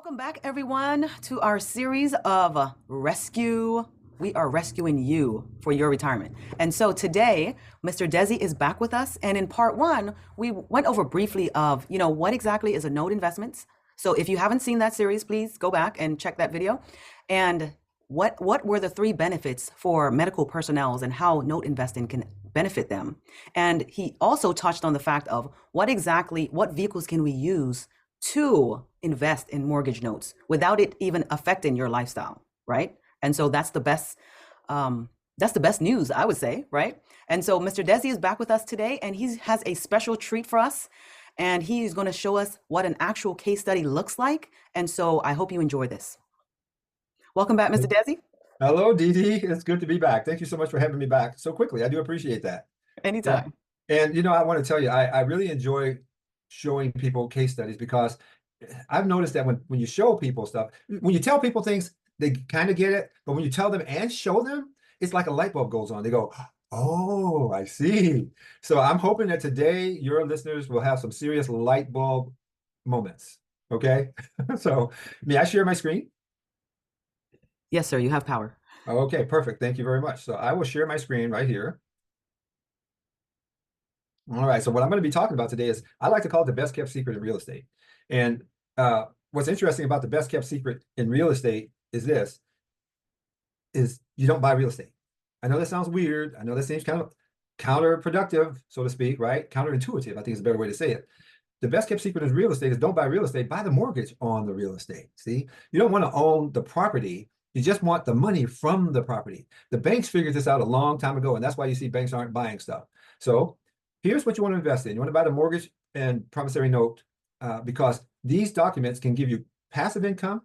Welcome back, everyone, to our series of rescue. We are rescuing you for your retirement. And so today, Mr. Desi is back with us. And in part one, we went over briefly of, what exactly is a note investments. So if you haven't seen that series, please go back and check that video. And what were the three benefits for medical personnel and how note investing can benefit them? And he also touched on the fact of what vehicles can we use to invest in mortgage notes without it even affecting your lifestyle, right? And so that's the best news, I would say, right? And so Mr. Desi is back with us today, and he has a special treat for us, and he's going to show us what an actual case study looks like. And so I hope you enjoy this. Welcome back, Mr. Desi. Hello, Dee Dee. It's good to be back. Thank you so much for having me back so quickly. I do appreciate that. Anytime. Yeah. And I want to tell you, I really enjoy showing people case studies because I've noticed that when you show people stuff, when you tell people things, they kind of get it. But when you tell them and show them, it's like a light bulb goes on. They go, oh, I see. So I'm hoping that today your listeners will have some serious light bulb moments. Okay. So may I share my screen? Yes, sir. You have power. Okay, perfect. Thank you very much. So I will share my screen right here. All right. So what I'm going to be talking about today is I like to call it the best kept secret in real estate. And what's interesting about the best kept secret in real estate is you don't buy real estate. I know that sounds weird. I know that seems kind of counterproductive, so to speak, right? Counterintuitive, I think is a better way to say it. The best kept secret in real estate is don't buy real estate, buy the mortgage on the real estate. See, you don't want to own the property. You just want the money from the property. The banks figured this out a long time ago, and that's why you see banks aren't buying stuff. So here's what you want to invest in. You want to buy the mortgage and promissory note because these documents can give you passive income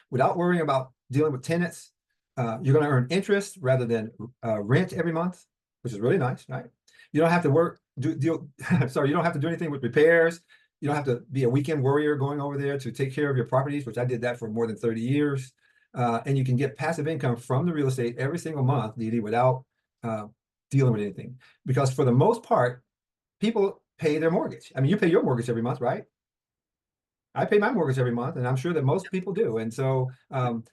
without worrying about dealing with tenants. You're going to earn interest rather than rent every month, which is really nice, right? You don't have to you don't have to do anything with repairs. You don't have to be a weekend warrior going over there to take care of your properties, which I did that for more than 30 years. And you can get passive income from the real estate every single month, Dee Dee, without dealing with anything. Because for the most part, people pay their mortgage. I mean, you pay your mortgage every month, right? I pay my mortgage every month, and I'm sure that most people do. And so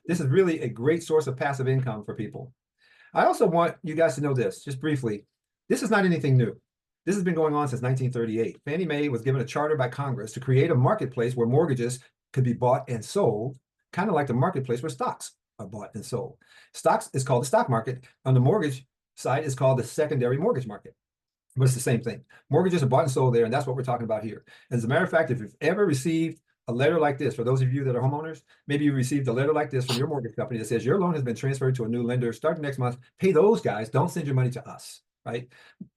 this is really a great source of passive income for people. I also want you guys to know this, just briefly. This is not anything new. This has been going on since 1938. Fannie Mae was given a charter by Congress to create a marketplace where mortgages could be bought and sold, kind of like the marketplace where stocks are bought and sold. Stocks is called the stock market. On the mortgage side, it's called the secondary mortgage market. But it's the same thing. Mortgages are bought and sold there, and that's what we're talking about here. As a matter of fact, if you've ever received a letter like this, for those of you that are homeowners, maybe you received a letter like this from your mortgage company that says your loan has been transferred to a new lender starting next month. Pay those guys. Don't send your money to us, right?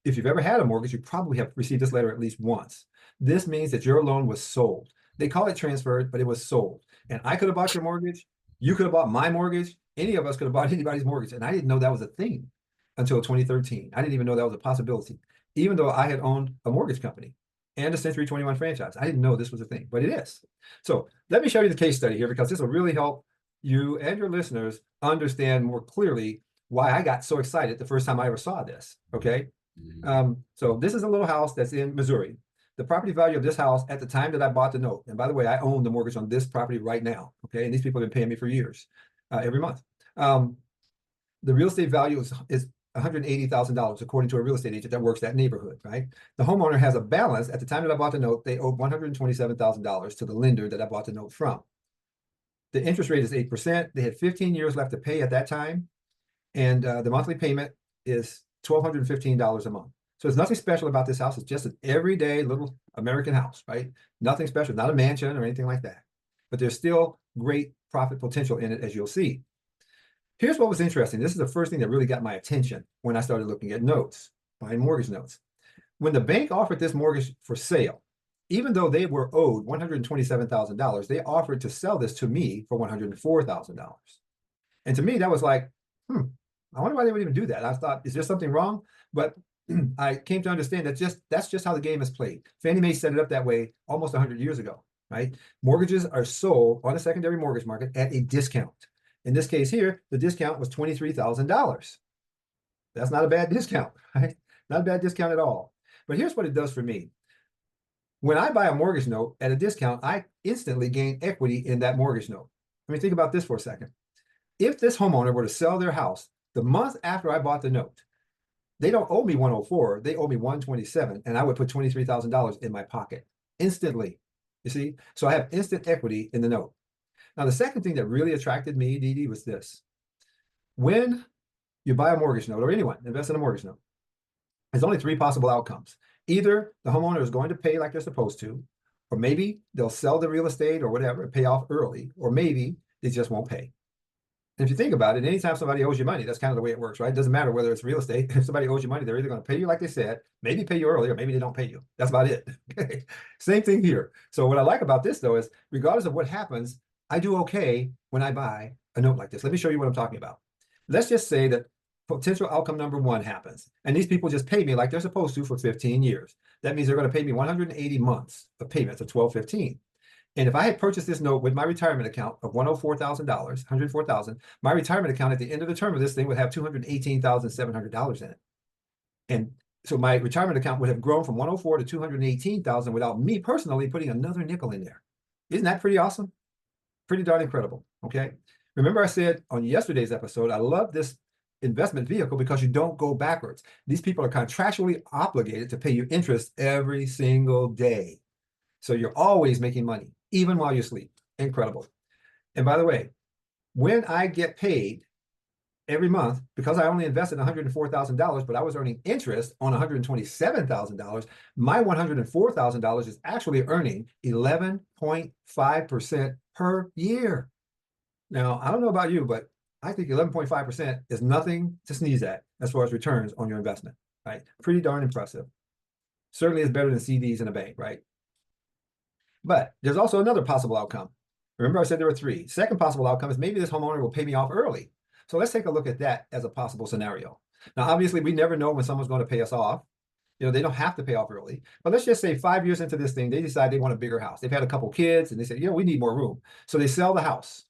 If you've ever had a mortgage, you probably have received this letter at least once. This means that your loan was sold. They call it transferred, but it was sold. And I could have bought your mortgage. You could have bought my mortgage. Any of us could have bought anybody's mortgage. And I didn't know that was a thing until 2013. I didn't even know that was a possibility, even though I had owned a mortgage company and a Century 21 franchise. I didn't know this was a thing, but it is. So let me show you the case study here, because this will really help you and your listeners understand more clearly why I got so excited the first time I ever saw this, okay? So this is a little house that's in Missouri. The property value of this house at the time that I bought the note, and by the way, I own the mortgage on this property right now, okay? And these people have been paying me for years, every month. The real estate value is $180,000 according to a real estate agent that works that neighborhood, right? The homeowner has a balance. At the time that I bought the note, they owed $127,000 to the lender that I bought the note from. The interest rate is 8%. They had 15 years left to pay at that time. And the monthly payment is $1,215 a month. So there's nothing special about this house. It's just an everyday little American house, right? Nothing special, not a mansion or anything like that. But there's still great profit potential in it, as you'll see. Here's what was interesting. This is the first thing that really got my attention when I started looking at notes, buying mortgage notes. When the bank offered this mortgage for sale, even though they were owed $127,000, they offered to sell this to me for $104,000. And to me, that was like, I wonder why they would even do that. I thought, is there something wrong? But I came to understand that that's just how the game is played. Fannie Mae set it up that way almost 100 years ago, right? Mortgages are sold on the secondary mortgage market at a discount. In this case here, the discount was $23,000. That's not a bad discount, right? Not a bad discount at all. But here's what it does for me. When I buy a mortgage note at a discount, I instantly gain equity in that mortgage note. I mean, think about this for a second. If this homeowner were to sell their house the month after I bought the note, they don't owe me 104, they owe me 127, and I would put $23,000 in my pocket instantly. You see? So I have instant equity in the note. Now, the second thing that really attracted me, Dee Dee, was this. When you buy a mortgage note, or anyone invest in a mortgage note, there's only three possible outcomes. Either the homeowner is going to pay like they're supposed to, or maybe they'll sell the real estate or whatever, pay off early, or maybe they just won't pay. And if you think about it, anytime somebody owes you money, that's kind of the way it works, right? It doesn't matter whether it's real estate. If somebody owes you money, they're either going to pay you like they said, maybe pay you early, or maybe they don't pay you. That's about it. Okay. Same thing here. So what I like about this, though, is regardless of what happens, I do okay when I buy a note like this. Let me show you what I'm talking about. Let's just say that potential outcome number one happens, and these people just pay me like they're supposed to for 15 years. That means they're going to pay me 180 months of payments of 1215. And if I had purchased this note with my retirement account of $104,000, $104,000, my retirement account at the end of the term of this thing would have $218,700 in it. And so my retirement account would have grown from 104 to 218,000 without me personally putting another nickel in there. Isn't that pretty awesome? Pretty darn incredible. Okay. Remember I said on yesterday's episode, I love this investment vehicle because you don't go backwards. These people are contractually obligated to pay you interest every single day. So you're always making money, even while you sleep. Incredible. And by the way, when I get paid every month, because I only invested $104,000, but I was earning interest on $127,000, my $104,000 is actually earning 11.5% per year. Now, I don't know about you, but I think 11.5% is nothing to sneeze at as far as returns on your investment, right? Pretty darn impressive. Certainly is better than CDs in a bank, right? But there's also another possible outcome. Remember I said there were three. Second possible outcome is maybe this homeowner will pay me off early. So let's take a look at that as a possible scenario. Now, obviously, we never know when someone's going to pay us off. You know, they don't have to pay off early. But let's just say 5 years into this thing, they decide they want a bigger house. They've had a couple kids, and they say, you know, we need more room. So they sell the house.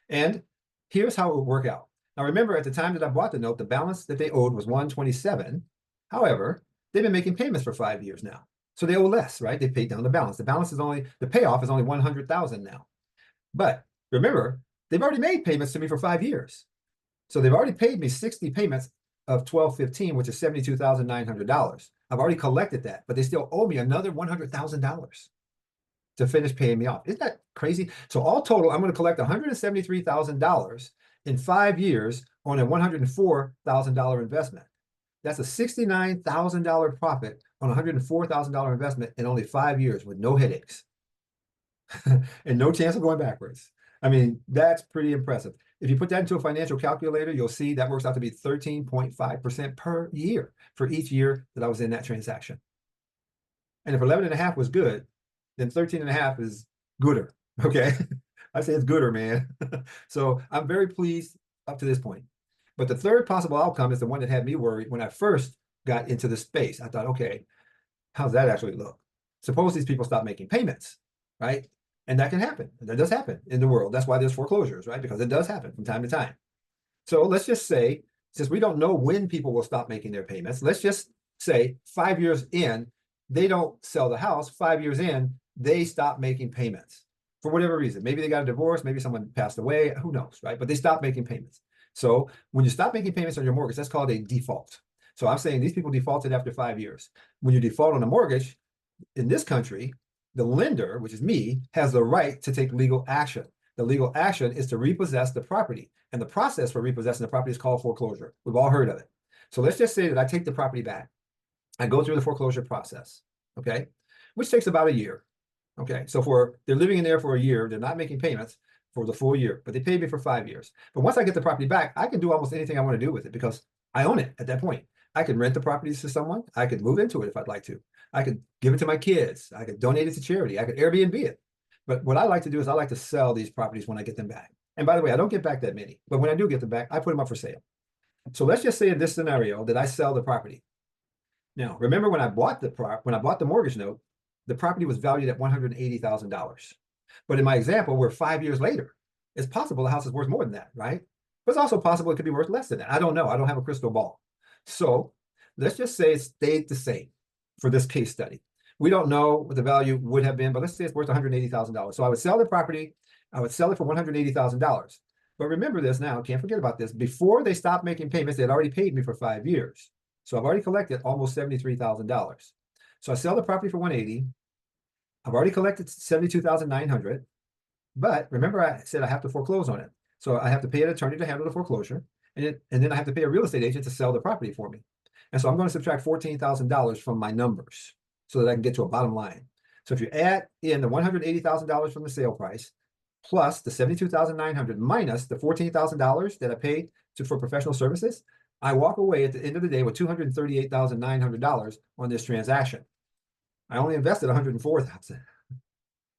And here's how it would work out. Now, remember, at the time that I bought the note, the balance that they owed was 127. However, they've been making payments for 5 years now. So they owe less, right? They paid down the balance. The balance is only, the payoff is only 100,000 now. But remember, they've already made payments to me for 5 years. So they've already paid me 60 payments of 1215, which is $72,900. I've already collected that, but they still owe me another $100,000 to finish paying me off. Isn't that crazy? So all total, I'm going to collect $173,000 in 5 years on a $104,000 investment. That's a $69,000 profit on a $104,000 investment in only 5 years with no headaches and no chance of going backwards. I mean, that's pretty impressive. If you put that into a financial calculator, you'll see that works out to be 13.5% per year for each year that I was in that transaction. And if 11.5 was good, then 13.5 is gooder. Okay. I say it's gooder, man. So I'm very pleased up to this point. But the third possible outcome is the one that had me worried when I first got into the space. I thought, okay, how's that actually look? Suppose these people stop making payments, right? And that can happen. That does happen in the world. That's why there's foreclosures, right? Because it does happen from time to time. So let's just say, since we don't know when people will stop making their payments, let's just say 5 years in, they don't sell the house. 5 years in, they stop making payments for whatever reason. Maybe they got a divorce. Maybe someone passed away. Who knows, right? But they stop making payments. So when you stop making payments on your mortgage, that's called a default. So I'm saying these people defaulted after 5 years. When you default on a mortgage in this country, the lender, which is me, has the right to take legal action. The legal action is to repossess the property. And the process for repossessing the property is called foreclosure. We've all heard of it. So let's just say that I take the property back. I go through the foreclosure process, okay, which takes about a year. Okay, so they're living in there for a year. They're not making payments for the full year, but they paid me for 5 years. But once I get the property back, I can do almost anything I want to do with it because I own it at that point. I could rent the properties to someone. I could move into it if I'd like to. I could give it to my kids. I could donate it to charity. I could Airbnb it. But what I like to do is I like to sell these properties when I get them back. And by the way, I don't get back that many, but when I do get them back, I put them up for sale. So let's just say in this scenario that I sell the property. Now, remember when I bought the mortgage note, the property was valued at $180,000. But in my example, we're 5 years later. It's possible the house is worth more than that, right? But it's also possible it could be worth less than that. I don't know. I don't have a crystal ball. So let's just say it stayed the same for this case study. We don't know what the value would have been, but let's say it's worth $180,000. So I would sell the property. I would sell it for $180,000. But remember this now, can't forget about this. Before they stopped making payments, they had already paid me for 5 years. So I've already collected almost $73,000. So I sell the property for 180. I've already collected 72,900. But remember, I said I have to foreclose on it. So I have to pay an attorney to handle the foreclosure. And then I have to pay a real estate agent to sell the property for me. And so I'm going to subtract $14,000 from my numbers so that I can get to a bottom line. So if you add in the $180,000 from the sale price, plus the $72,900 minus the $14,000 that I paid for professional services, I walk away at the end of the day with $238,900 on this transaction. I only invested $104,000.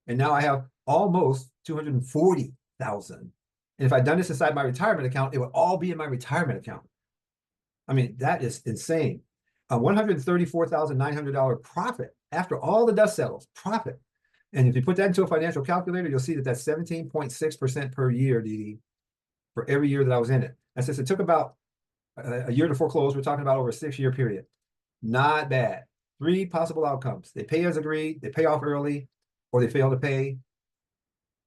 And now I have almost $240,000. And if I'd done this inside my retirement account, it would all be in my retirement account. I mean, that is insane. A $134,900 profit after all the dust settles, profit. And if you put that into a financial calculator, you'll see that that's 17.6% per year, Dee, for every year that I was in it. And since it took about a year to foreclose, we're talking about over a 6-year period. Not bad. 3 possible outcomes. They pay as agreed, they pay off early, or they fail to pay.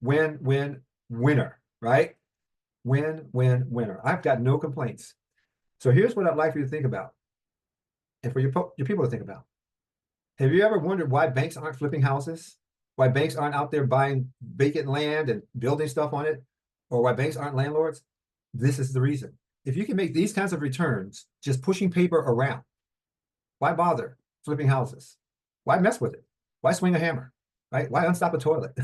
Win, win, winner, right? Win, win, winner. I've got no complaints. So here's what I'd like for you to think about, and for your people to think about. Have you ever wondered why banks aren't flipping houses? Why banks aren't out there buying vacant land and building stuff on it? Or why banks aren't landlords? This is the reason. If you can make these kinds of returns just pushing paper around, why bother flipping houses? Why mess with it? Why swing a hammer? Right? Why unstop a toilet?